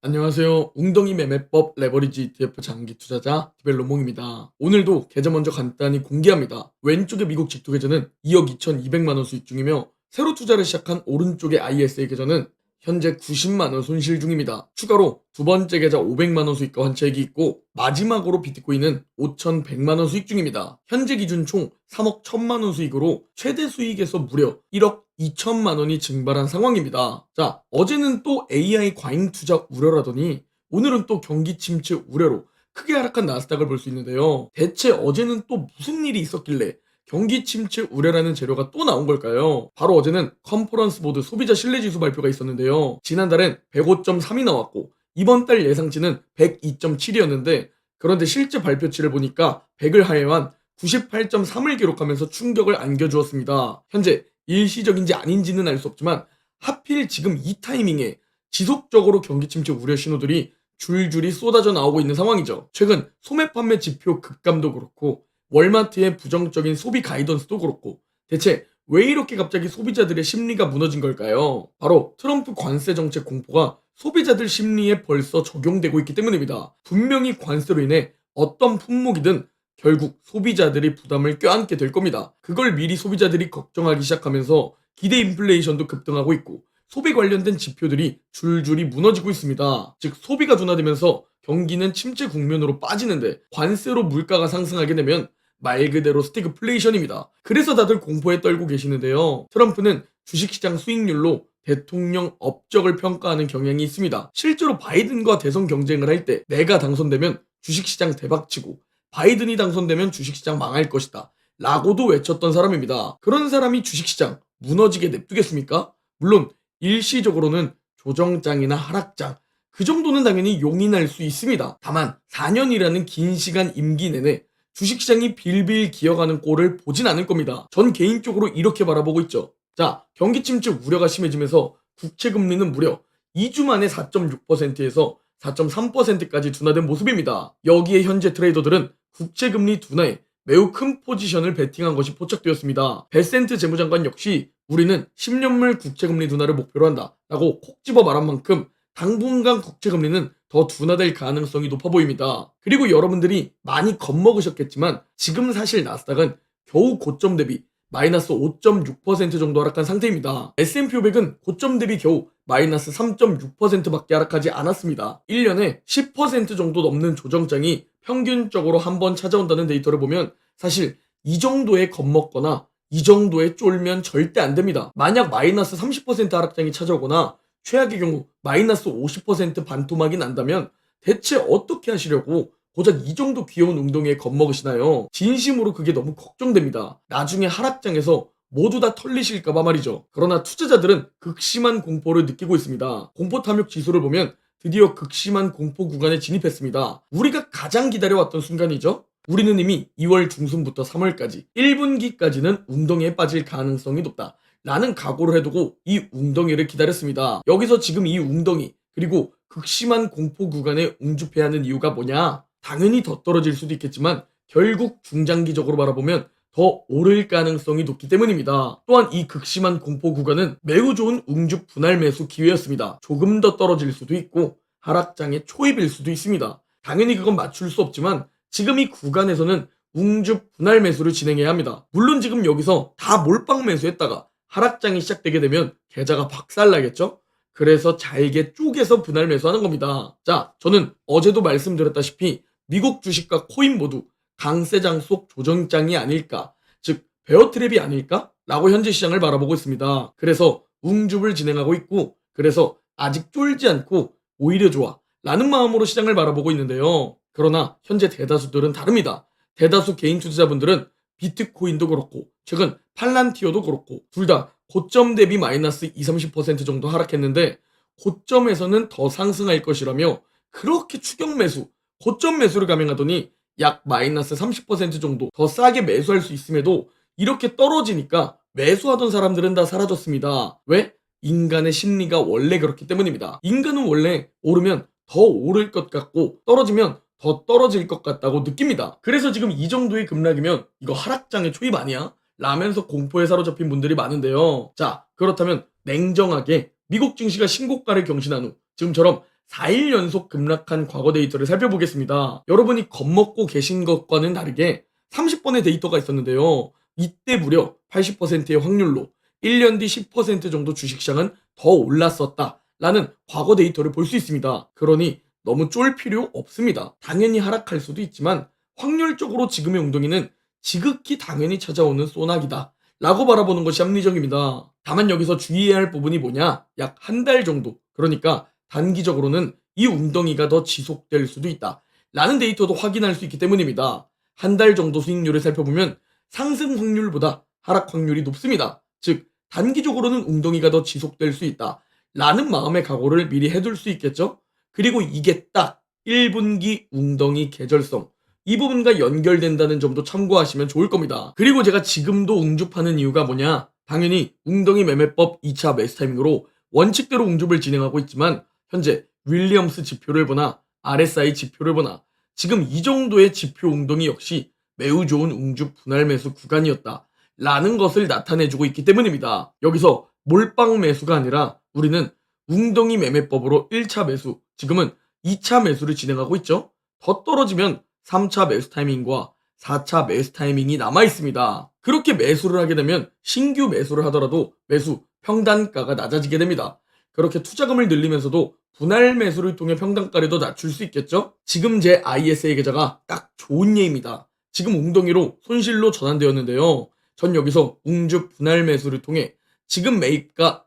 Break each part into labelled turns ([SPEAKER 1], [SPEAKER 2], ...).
[SPEAKER 1] 안녕하세요. 웅덩이 매매법 레버리지 ETF 장기 투자자 디벨로몽입니다. 오늘도 계좌 먼저 간단히 공개합니다. 왼쪽의 미국 직투 계좌는 2억 2,200만 원 수익 중이며 새로 투자를 시작한 오른쪽의 ISA 계좌는 현재 90만 원 손실 중입니다. 추가로 두 번째 계좌 500만 원 수익과 환차익이 있고 마지막으로 비트코인은 5,100만 원 수익 중입니다. 현재 기준 총 3억 1천만 원 수익으로 최대 수익에서 무려 1억 2천만 원이 증발한 상황입니다. 자, 어제는 또 AI 과잉 투자 우려라더니 오늘은 또 경기 침체 우려로 크게 하락한 나스닥을 볼 수 있는데요. 대체 어제는 또 무슨 일이 있었길래 경기 침체 우려라는 재료가 또 나온 걸까요? 바로 어제는 컨퍼런스 보드 소비자 신뢰지수 발표가 있었는데요. 지난달엔 105.3이 나왔고 이번 달 예상치는 102.7이었는데 그런데 실제 발표치를 보니까 100을 하회한 98.3을 기록하면서 충격을 안겨주었습니다. 현재 일시적인지 아닌지는 알 수 없지만 하필 지금 이 타이밍에 지속적으로 경기 침체 우려 신호들이 줄줄이 쏟아져 나오고 있는 상황이죠. 최근 소매 판매 지표 급감도 그렇고 월마트의 부정적인 소비 가이던스도 그렇고 대체 왜 이렇게 갑자기 소비자들의 심리가 무너진 걸까요? 바로 트럼프 관세 정책 공포가 소비자들 심리에 벌써 적용되고 있기 때문입니다. 분명히 관세로 인해 어떤 품목이든 결국 소비자들이 부담을 껴안게 될 겁니다. 그걸 미리 소비자들이 걱정하기 시작하면서 기대 인플레이션도 급등하고 있고 소비 관련된 지표들이 줄줄이 무너지고 있습니다. 즉 소비가 둔화되면서 경기는 침체 국면으로 빠지는데 관세로 물가가 상승하게 되면 말 그대로 스태그플레이션입니다. 그래서 다들 공포에 떨고 계시는데요. 트럼프는 주식시장 수익률로 대통령 업적을 평가하는 경향이 있습니다. 실제로 바이든과 대선 경쟁을 할 때 내가 당선되면 주식시장 대박치고 바이든이 당선되면 주식시장 망할 것이다 라고도 외쳤던 사람입니다. 그런 사람이 주식시장 무너지게 냅두겠습니까? 물론 일시적으로는 조정장이나 하락장 그 정도는 당연히 용인할 수 있습니다. 다만 4년이라는 긴 시간 임기 내내 주식시장이 빌빌 기어가는 꼴을 보진 않을 겁니다. 전 개인적으로 이렇게 바라보고 있죠. 자, 경기 침체 우려가 심해지면서 국채금리는 무려 2주 만에 4.6%에서 4.3%까지 둔화된 모습입니다. 여기에 현재 트레이더들은 국채금리 둔화에 매우 큰 포지션을 베팅한 것이 포착되었습니다. 베센트 재무장관 역시 우리는 10년물 국채금리 둔화를 목표로 한다 라고 콕 집어 말한 만큼 당분간 국채금리는 더 둔화될 가능성이 높아 보입니다. 그리고 여러분들이 많이 겁먹으셨겠지만 지금 사실 나스닥은 겨우 고점 대비 마이너스 5.6% 정도 하락한 상태입니다. S&P 500은 고점 대비 겨우 마이너스 3.6%밖에 하락하지 않았습니다. 1년에 10% 정도 넘는 조정장이 평균적으로 한 번 찾아온다는 데이터를 보면 사실 이 정도에 겁먹거나 이 정도에 쫄면 절대 안 됩니다. 만약 마이너스 30% 하락장이 찾아오거나 최악의 경우 마이너스 50% 반토막이 난다면 대체 어떻게 하시려고 고작 이 정도 귀여운 웅덩이에 겁먹으시나요? 진심으로 그게 너무 걱정됩니다. 나중에 하락장에서 모두 다 털리실까봐 말이죠. 그러나 투자자들은 극심한 공포를 느끼고 있습니다. 공포 탐욕 지수를 보면 드디어 극심한 공포 구간에 진입했습니다. 우리가 가장 기다려왔던 순간이죠. 우리는 이미 2월 중순부터 3월까지 1분기까지는 웅덩이에 빠질 가능성이 높다 라는 각오를 해두고 이 웅덩이를 기다렸습니다. 여기서 지금 이 웅덩이 그리고 극심한 공포 구간에 웅주패 하는 이유가 뭐냐? 당연히 더 떨어질 수도 있겠지만 결국 중장기적으로 바라보면 더 오를 가능성이 높기 때문입니다. 또한 이 극심한 공포 구간은 매우 좋은 웅주 분할 매수 기회였습니다. 조금 더 떨어질 수도 있고 하락장의 초입일 수도 있습니다. 당연히 그건 맞출 수 없지만 지금 이 구간에서는 웅주 분할 매수를 진행해야 합니다. 물론 지금 여기서 다 몰빵 매수했다가 하락장이 시작되게 되면 계좌가 박살나겠죠? 그래서 잘게 쪼개서 분할 매수하는 겁니다. 자, 저는 어제도 말씀드렸다시피 미국 주식과 코인 모두 강세장 속 조정장이 아닐까, 즉 베어트랩이 아닐까? 라고 현재 시장을 바라보고 있습니다. 그래서 웅줍을 진행하고 있고 그래서 아직 쫄지 않고 오히려 좋아 라는 마음으로 시장을 바라보고 있는데요. 그러나 현재 대다수들은 다릅니다. 대다수 개인 투자자분들은 비트코인도 그렇고 최근 팔란티어도 그렇고 둘 다 고점 대비 마이너스 20-30% 정도 하락했는데 고점에서는 더 상승할 것이라며 그렇게 추격 매수, 고점 매수를 감행하더니 약 마이너스 30% 정도 더 싸게 매수할 수 있음에도 이렇게 떨어지니까 매수하던 사람들은 다 사라졌습니다. 왜? 인간의 심리가 원래 그렇기 때문입니다. 인간은 원래 오르면 더 오를 것 같고 떨어지면 더 떨어질 것 같다고 느낍니다. 그래서 지금 이 정도의 급락이면 이거 하락장의 초입 아니야? 라면서 공포에 사로잡힌 분들이 많은데요. 자, 그렇다면 냉정하게 미국 증시가 신고가를 경신한 후 지금처럼 4일 연속 급락한 과거 데이터를 살펴보겠습니다. 여러분이 겁먹고 계신 것과는 다르게 30번의 데이터가 있었는데요. 이때 무려 80%의 확률로 1년 뒤 10% 정도 주식시장은 더 올랐었다 라는 과거 데이터를 볼 수 있습니다. 그러니 너무 쫄 필요 없습니다. 당연히 하락할 수도 있지만 확률적으로 지금의 웅덩이는 지극히 당연히 찾아오는 소나기다 라고 바라보는 것이 합리적입니다. 다만 여기서 주의해야 할 부분이 뭐냐? 약 한 달 정도, 그러니까 단기적으로는 이 웅덩이가 더 지속될 수도 있다 라는 데이터도 확인할 수 있기 때문입니다. 한 달 정도 수익률을 살펴보면 상승 확률보다 하락 확률이 높습니다. 즉 단기적으로는 웅덩이가 더 지속될 수 있다 라는 마음의 각오를 미리 해둘 수 있겠죠? 그리고 이게 딱 1분기 웅덩이 계절성, 이 부분과 연결된다는 점도 참고하시면 좋을 겁니다. 그리고 제가 지금도 웅줍하는 이유가 뭐냐? 당연히 웅덩이 매매법 2차 매수 타이밍으로 원칙대로 웅줍을 진행하고 있지만 현재 윌리엄스 지표를 보나 RSI 지표를 보나 지금 이 정도의 지표 웅덩이 역시 매우 좋은 웅줍 분할 매수 구간이었다 라는 것을 나타내주고 있기 때문입니다. 여기서 몰빵 매수가 아니라 우리는 웅덩이 매매법으로 1차 매수, 지금은 2차 매수를 진행하고 있죠. 더 떨어지면 3차 매수 타이밍과 4차 매수 타이밍이 남아 있습니다. 그렇게 매수를 하게 되면 신규 매수를 하더라도 매수 평단가가 낮아지게 됩니다. 그렇게 투자금을 늘리면서도 분할 매수를 통해 평단가를 더 낮출 수 있겠죠? 지금 제 ISA 계좌가 딱 좋은 예입니다. 지금 웅덩이로 손실로 전환되었는데요. 전 여기서 웅줍 분할 매수를 통해 지금 매입가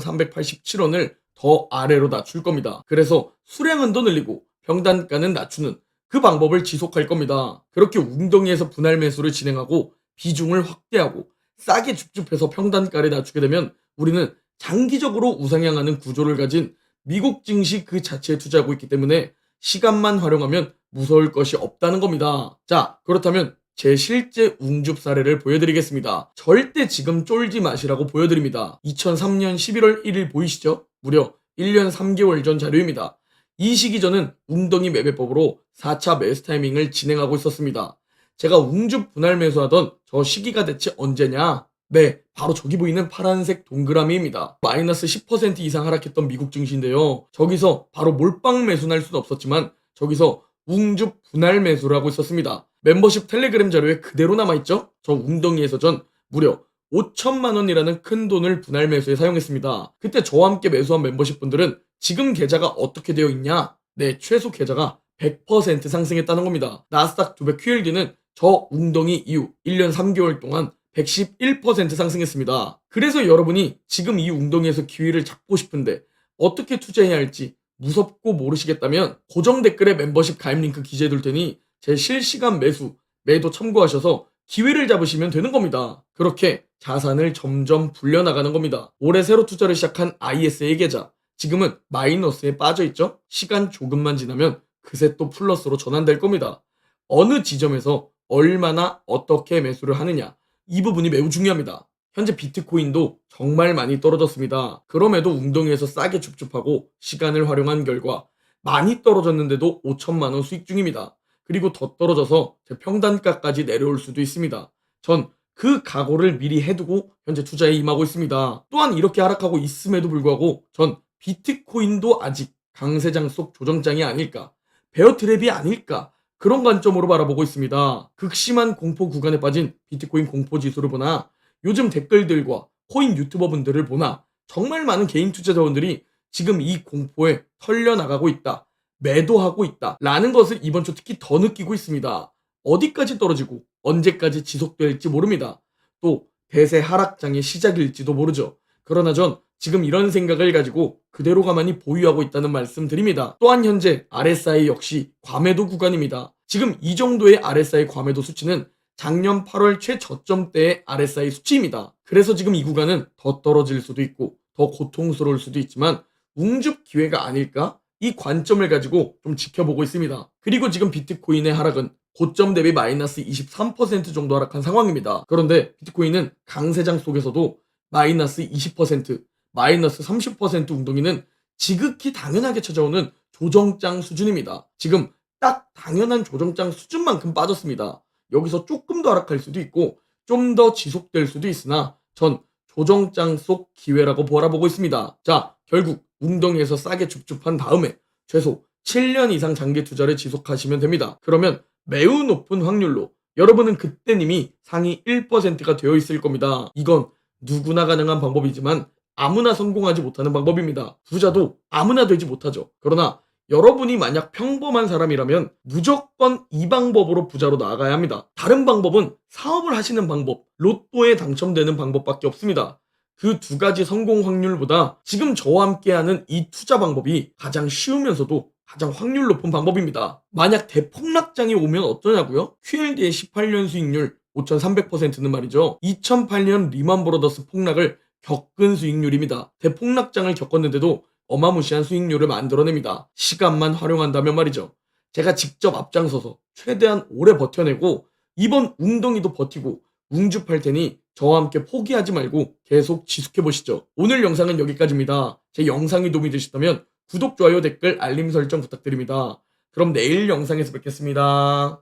[SPEAKER 1] 27,387원을 더 아래로 낮출 겁니다. 그래서 수량은 더 늘리고 평단가는 낮추는 그 방법을 지속할 겁니다. 그렇게 웅덩이에서 분할 매수를 진행하고 비중을 확대하고 싸게 줍줍해서 평단가를 낮추게 되면 우리는 장기적으로 우상향하는 구조를 가진 미국 증시 그 자체에 투자하고 있기 때문에 시간만 활용하면 무서울 것이 없다는 겁니다. 자, 그렇다면 제 실제 웅줍 사례를 보여드리겠습니다. 절대 지금 쫄지 마시라고 보여드립니다. 2003년 11월 1일 보이시죠? 무려 1년 3개월 전 자료입니다. 이 시기 저는 웅덩이 매매법으로 4차 매수 타이밍을 진행하고 있었습니다. 제가 웅줍 분할 매수하던 저 시기가 대체 언제냐? 네, 바로 저기 보이는 파란색 동그라미입니다. 마이너스 10% 이상 하락했던 미국 증시인데요. 저기서 바로 몰빵 매수는 할 수는 없었지만 저기서 웅줍 분할 매수를 하고 있었습니다. 멤버십 텔레그램 자료에 그대로 남아있죠? 저 웅덩이에서 전 무려 5천만 원이라는 큰 돈을 분할 매수에 사용했습니다. 그때 저와 함께 매수한 멤버십 분들은 지금 계좌가 어떻게 되어 있냐? 네, 최소 계좌가 100% 상승했다는 겁니다. 나스닥 200 QLD는 저 웅덩이 이후 1년 3개월 동안 111% 상승했습니다. 그래서 여러분이 지금 이 웅덩이에서 기회를 잡고 싶은데 어떻게 투자해야 할지 무섭고 모르시겠다면 고정 댓글에 멤버십 가입 링크 기재해 둘 테니 제 실시간 매수, 매도 참고하셔서 기회를 잡으시면 되는 겁니다. 그렇게 자산을 점점 불려나가는 겁니다. 올해 새로 투자를 시작한 ISA 계좌, 지금은 마이너스에 빠져있죠? 시간 조금만 지나면 그새 또 플러스로 전환될 겁니다. 어느 지점에서 얼마나 어떻게 매수를 하느냐, 이 부분이 매우 중요합니다. 현재 비트코인도 정말 많이 떨어졌습니다. 그럼에도 웅덩이에서 싸게 줍줍하고 시간을 활용한 결과 많이 떨어졌는데도 5천만 원 수익 중입니다. 그리고 더 떨어져서 제 평단가까지 내려올 수도 있습니다. 전 그 각오를 미리 해두고 현재 투자에 임하고 있습니다. 또한 이렇게 하락하고 있음에도 불구하고 전 비트코인도 아직 강세장 속 조정장이 아닐까, 베어 트랩이 아닐까, 그런 관점으로 바라보고 있습니다. 극심한 공포 구간에 빠진 비트코인 공포 지수를 보나 요즘 댓글들과 코인 유튜버 분들을 보나 정말 많은 개인 투자자분들이 지금 이 공포에 털려나가고 있다, 매도하고 있다 라는 것을 이번 주 특히 더 느끼고 있습니다. 어디까지 떨어지고 언제까지 지속될지 모릅니다. 또 대세 하락장의 시작일지도 모르죠. 그러나 전 지금 이런 생각을 가지고 그대로 가만히 보유하고 있다는 말씀 드립니다. 또한 현재 RSI 역시 과매도 구간입니다. 지금 이 정도의 RSI 과매도 수치는 작년 8월 최저점 때의 RSI 수치입니다. 그래서 지금 이 구간은 더 떨어질 수도 있고 더 고통스러울 수도 있지만 웅줍 기회가 아닐까? 이 관점을 가지고 좀 지켜보고 있습니다. 그리고 지금 비트코인의 하락은 고점 대비 마이너스 23% 정도 하락한 상황입니다. 그런데 비트코인은 강세장 속에서도 마이너스 20%, 마이너스 30% 웅덩이는 지극히 당연하게 찾아오는 조정장 수준입니다. 지금 딱 당연한 조정장 수준만큼 빠졌습니다. 여기서 조금 더 하락할 수도 있고 좀 더 지속될 수도 있으나 전 조정장 속 기회라고 바라보고 있습니다. 자, 결국 웅덩이에서 싸게 줍줍한 다음에 최소 7년 이상 장기 투자를 지속하시면 됩니다. 그러면 매우 높은 확률로 여러분은 그땐 이미 상위 1%가 되어 있을 겁니다. 이건 누구나 가능한 방법이지만 아무나 성공하지 못하는 방법입니다. 부자도 아무나 되지 못하죠. 그러나 여러분이 만약 평범한 사람이라면 무조건 이 방법으로 부자로 나아가야 합니다. 다른 방법은 사업을 하시는 방법, 로또에 당첨되는 방법밖에 없습니다. 그 두 가지 성공 확률보다 지금 저와 함께하는 이 투자 방법이 가장 쉬우면서도 가장 확률 높은 방법입니다. 만약 대폭락장이 오면 어떠냐고요? QLD의 18년 수익률 5,300%는 말이죠. 2008년 리만 브러더스 폭락을 겪은 수익률입니다. 대폭락장을 겪었는데도 어마무시한 수익률을 만들어냅니다. 시간만 활용한다면 말이죠. 제가 직접 앞장서서 최대한 오래 버텨내고 이번 웅덩이도 버티고 웅주팔 테니 저와 함께 포기하지 말고 계속 지속해보시죠. 오늘 영상은 여기까지입니다. 제 영상이 도움이 되셨다면 구독, 좋아요, 댓글, 알림 설정 부탁드립니다. 그럼 내일 영상에서 뵙겠습니다.